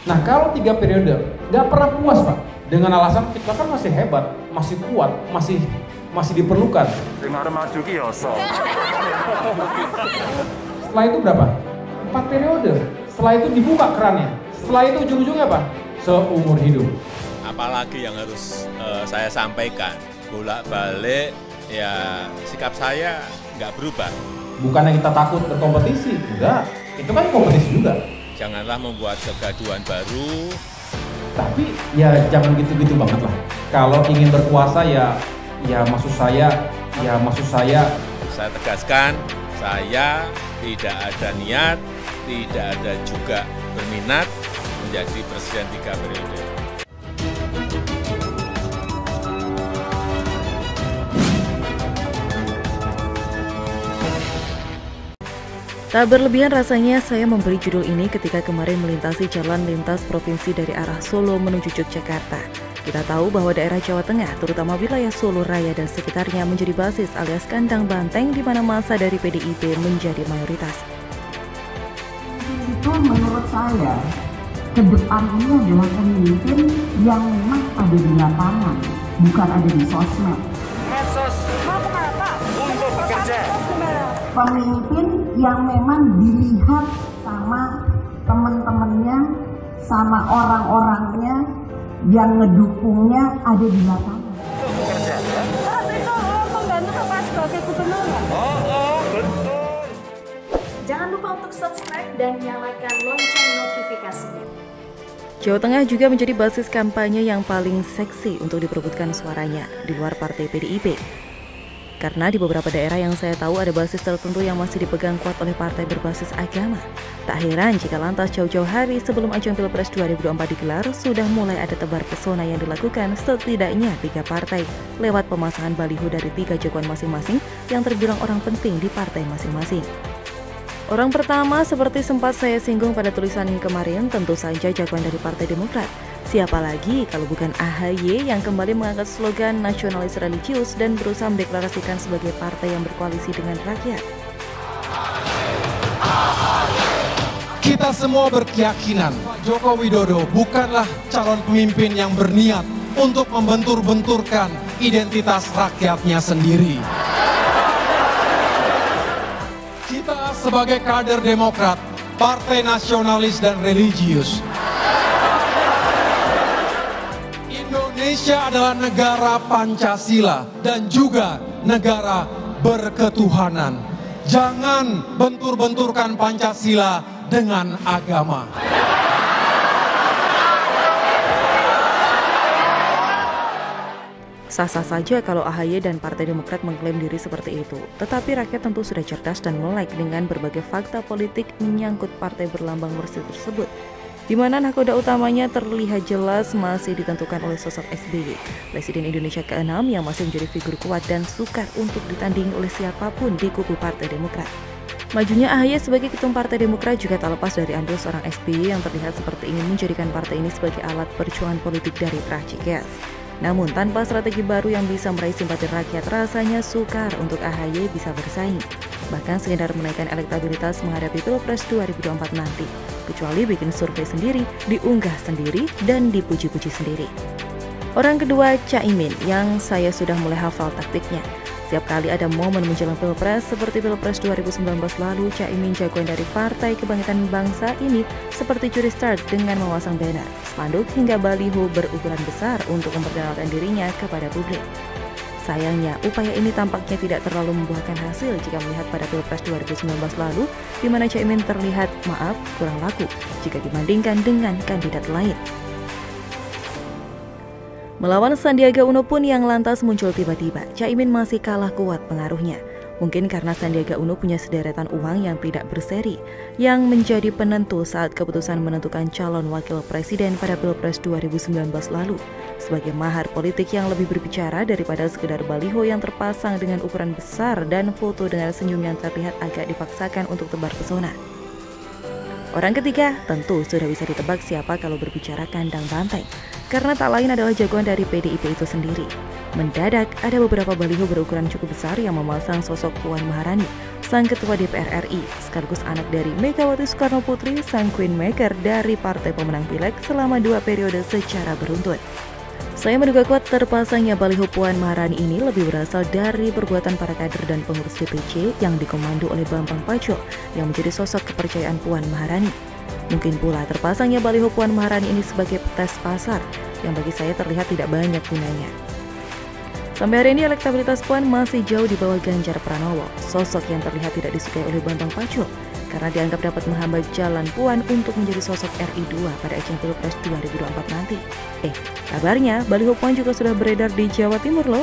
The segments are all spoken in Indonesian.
Nah kalau 3 periode nggak pernah puas Pak, dengan alasan kita kan masih hebat, masih kuat, masih diperlukan. Setelah itu berapa? 4 periode. Setelah itu dibuka kerannya. Setelah itu ujung-ujungnya apa? Seumur hidup. Apalagi yang harus saya sampaikan, bolak-balik ya sikap saya nggak berubah. Bukannya kita takut berkompetisi, enggak. Itu kan kompetisi juga. Janganlah membuat kegaduhan baru. Tapi ya jangan gitu-gitu banget lah. Kalau ingin berkuasa ya maksud saya. Saya tegaskan, saya tidak ada niat, tidak ada juga berminat menjadi presiden 3 periode. Tak berlebihan rasanya saya memberi judul ini ketika kemarin melintasi jalan lintas provinsi dari arah Solo menuju Yogyakarta. Kita tahu bahwa daerah Jawa Tengah, terutama wilayah Solo Raya dan sekitarnya menjadi basis alias kandang banteng di mana massa dari PDIP menjadi mayoritas. Itu menurut saya, ke depan ini adalah pemimpin yang memang ada di lapangan, bukan ada di sosmed. Medsos untuk bekerja. Pemimpin yang memang dilihat sama teman-temannya, sama orang-orangnya yang ngedukungnya ada di lapangan. Untuk bekerja. Terus itu membantu Bapak sebagai gubernur nggak? Oh, betul. Jangan lupa untuk subscribe dan nyalakan lonceng notifikasinya. Jawa Tengah juga menjadi basis kampanye yang paling seksi untuk diperebutkan suaranya di luar partai PDIP. Karena di beberapa daerah yang saya tahu ada basis tertentu yang masih dipegang kuat oleh partai berbasis agama. Tak heran jika lantas jauh-jauh hari sebelum ajang Pilpres 2024 digelar, sudah mulai ada tebar pesona yang dilakukan setidaknya 3 partai lewat pemasangan baliho dari 3 jagoan masing-masing yang terbilang orang penting di partai masing-masing. Orang pertama seperti sempat saya singgung pada tulisan ini kemarin tentu saja jagoan dari Partai Demokrat. Siapa lagi kalau bukan AHY yang kembali mengangkat slogan nasionalis religius dan berusaha mendeklarasikan sebagai partai yang berkoalisi dengan rakyat. Kita semua berkeyakinan Pak Joko Widodo bukanlah calon pemimpin yang berniat untuk membentur-benturkan identitas rakyatnya sendiri. Kita sebagai kader Demokrat, partai nasionalis dan religius, Indonesia adalah negara Pancasila dan juga negara berketuhanan. Jangan bentur-benturkan Pancasila dengan agama. Sah-sah saja kalau AHY dan Partai Demokrat mengklaim diri seperti itu. Tetapi rakyat tentu sudah cerdas dan melek dengan berbagai fakta politik menyangkut partai berlambang Mersi tersebut, di mana nahkoda utamanya terlihat jelas masih ditentukan oleh sosok SBY, Presiden Indonesia ke-6 yang masih menjadi figur kuat dan sukar untuk ditandingi oleh siapapun di kubu Partai Demokrat. Majunya AHY sebagai ketum Partai Demokrat juga tak lepas dari andil seorang SBY yang terlihat seperti ingin menjadikan partai ini sebagai alat perjuangan politik dari Trah Cikeas. Namun tanpa strategi baru yang bisa meraih simpati rakyat, rasanya sukar untuk AHY bisa bersaing, bahkan sekedar menaikkan elektabilitas menghadapi Pilpres 2024 nanti, kecuali bikin survei sendiri, diunggah sendiri, dan dipuji-puji sendiri. Orang kedua, Caimin, yang saya sudah mulai hafal taktiknya. Setiap kali ada momen menjelang Pilpres seperti Pilpres 2019 lalu, Caimin jagoan dari Partai Kebangkitan Bangsa ini seperti curi start dengan memasang banner, spanduk hingga baliho berukuran besar untuk memperkenalkan dirinya kepada publik. Sayangnya, upaya ini tampaknya tidak terlalu membuahkan hasil jika melihat pada Pilpres 2019 lalu, di mana Caimin terlihat, kurang laku jika dibandingkan dengan kandidat lain. Melawan Sandiaga Uno pun yang lantas muncul tiba-tiba, Caimin masih kalah kuat pengaruhnya. Mungkin karena Sandiaga Uno punya sederetan uang yang tidak berseri, yang menjadi penentu saat keputusan menentukan calon wakil presiden pada Pilpres 2019 lalu. Sebagai mahar politik yang lebih berbicara daripada sekedar baliho yang terpasang dengan ukuran besar dan foto dengan senyum yang terlihat agak dipaksakan untuk tebar pesona. Orang ketiga tentu sudah bisa ditebak siapa kalau berbicara kandang banteng, karena tak lain adalah jagoan dari PDIP itu sendiri. Mendadak ada beberapa baliho berukuran cukup besar yang memasang sosok Puan Maharani, sang Ketua DPR RI, sekaligus anak dari Megawati Soekarno Putri, sang Queenmaker dari partai pemenang Pileg selama 2 periode secara beruntun. Saya menduga kuat terpasangnya baliho Puan Maharani ini lebih berasal dari perbuatan para kader dan pengurus DPC yang dikomando oleh Bambang Pacul yang menjadi sosok kepercayaan Puan Maharani. Mungkin pula terpasangnya baliho Puan Maharani ini sebagai tes pasar yang bagi saya terlihat tidak banyak gunanya. Sampai hari ini elektabilitas Puan masih jauh di bawah Ganjar Pranowo, sosok yang terlihat tidak disukai oleh Bambang Pacul karena dianggap dapat menghambat jalan Puan untuk menjadi sosok RI2 pada ajang Pilpres 2024 nanti. Kabarnya baliho Puan juga sudah beredar di Jawa Timur loh.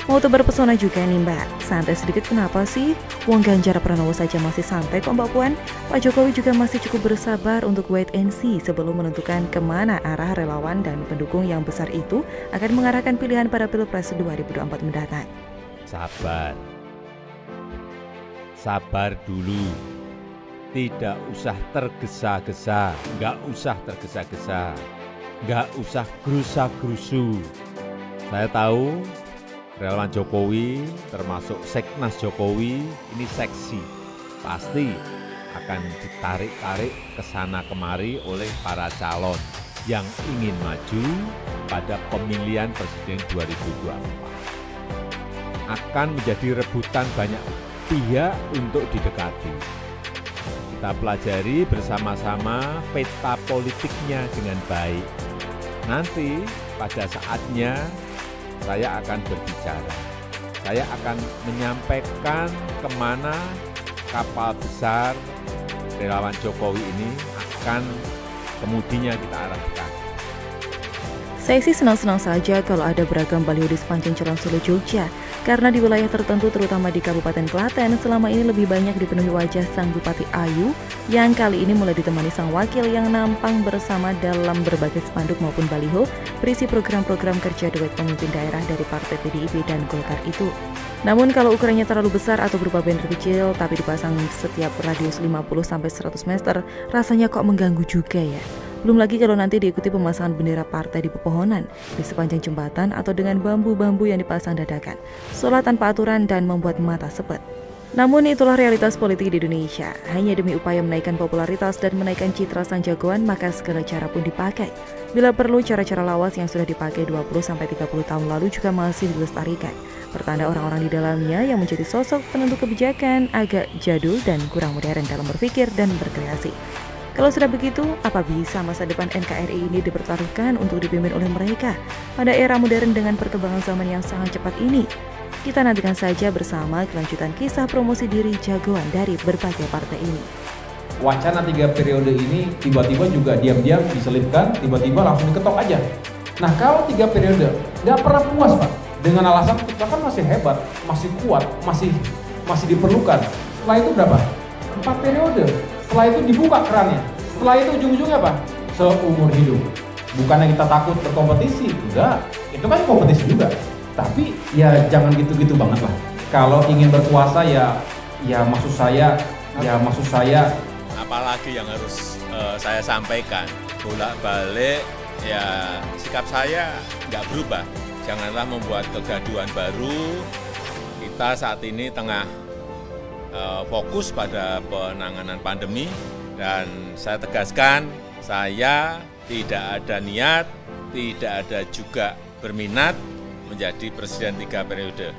Mau tebar pesona juga nih Mbak, santai sedikit kenapa sih? Wong Ganjar Pranowo saja masih santai kok Mbak Puan. Pak Jokowi juga masih cukup bersabar untuk wait and see sebelum menentukan kemana arah relawan dan pendukung yang besar itu akan mengarahkan pilihan pada Pilpres 2024 mendatang. Sabar dulu. Tidak usah tergesa-gesa, nggak usah tergesa-gesa, nggak usah gerusa-gerusu. Saya tahu relawan Jokowi, termasuk Seknas Jokowi, ini seksi. Pasti akan ditarik-tarik ke sana kemari oleh para calon yang ingin maju pada pemilihan Presiden 2024. Akan menjadi rebutan banyak pihak untuk didekati. Kita pelajari bersama-sama peta politiknya dengan baik. Nanti pada saatnya saya akan berbicara. Saya akan menyampaikan kemana kapal besar relawan Jokowi ini akan kemudinya kita arahkan. Saya sih senang-senang saja kalau ada beragam baliho di sepanjang Jalan Solo Jogja, karena di wilayah tertentu terutama di Kabupaten Klaten selama ini lebih banyak dipenuhi wajah sang Bupati Ayu yang kali ini mulai ditemani sang wakil yang nampang bersama dalam berbagai spanduk maupun baliho berisi program-program kerja duet pemimpin daerah dari Partai PDIP dan Golkar itu. Namun kalau ukurannya terlalu besar atau berupa banner kecil tapi dipasang setiap radius 50-100 meter, rasanya kok mengganggu juga ya. Belum lagi kalau nanti diikuti pemasangan bendera partai di pepohonan, di sepanjang jembatan atau dengan bambu-bambu yang dipasang dadakan, seolah tanpa aturan dan membuat mata sepet. Namun itulah realitas politik di Indonesia. Hanya demi upaya menaikkan popularitas dan menaikkan citra sang jagoan, maka segala cara pun dipakai. Bila perlu, cara-cara lawas yang sudah dipakai 20-30 tahun lalu juga masih dilestarikan. Pertanda orang-orang di dalamnya yang menjadi sosok penentu kebijakan agak jadul dan kurang modern dalam berpikir dan berkreasi. Kalau sudah begitu, apa bisa masa depan NKRI ini dipertaruhkan untuk dipimpin oleh mereka pada era modern dengan perkembangan zaman yang sangat cepat ini? Kita nantikan saja bersama kelanjutan kisah promosi diri jagoan dari berbagai partai ini. Wacana 3 periode ini tiba-tiba juga diam-diam diselipkan, tiba-tiba langsung diketok aja. Nah kalau 3 periode nggak pernah puas Pak, dengan alasan kita kan masih hebat, masih kuat, masih diperlukan. Setelah itu berapa? 4 periode. Setelah itu dibuka kerannya. Setelah itu ujung-ujungnya apa? Seumur hidup. Bukannya kita takut berkompetisi, enggak. Itu kan kompetisi juga. Tapi ya jangan gitu-gitu banget lah. Kalau ingin berkuasa ya maksud saya. Apalagi yang harus saya sampaikan, bolak-balik ya sikap saya nggak berubah. Janganlah membuat kegaduhan baru. Kita saat ini tengah fokus pada penanganan pandemi dan saya tegaskan saya tidak ada niat, tidak ada juga berminat menjadi presiden 3 periode.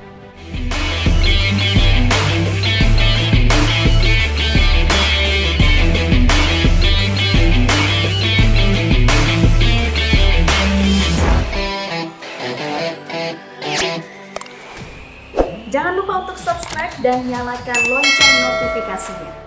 Jangan lupa untuk subscribe dan nyalakan lonceng notifikasinya.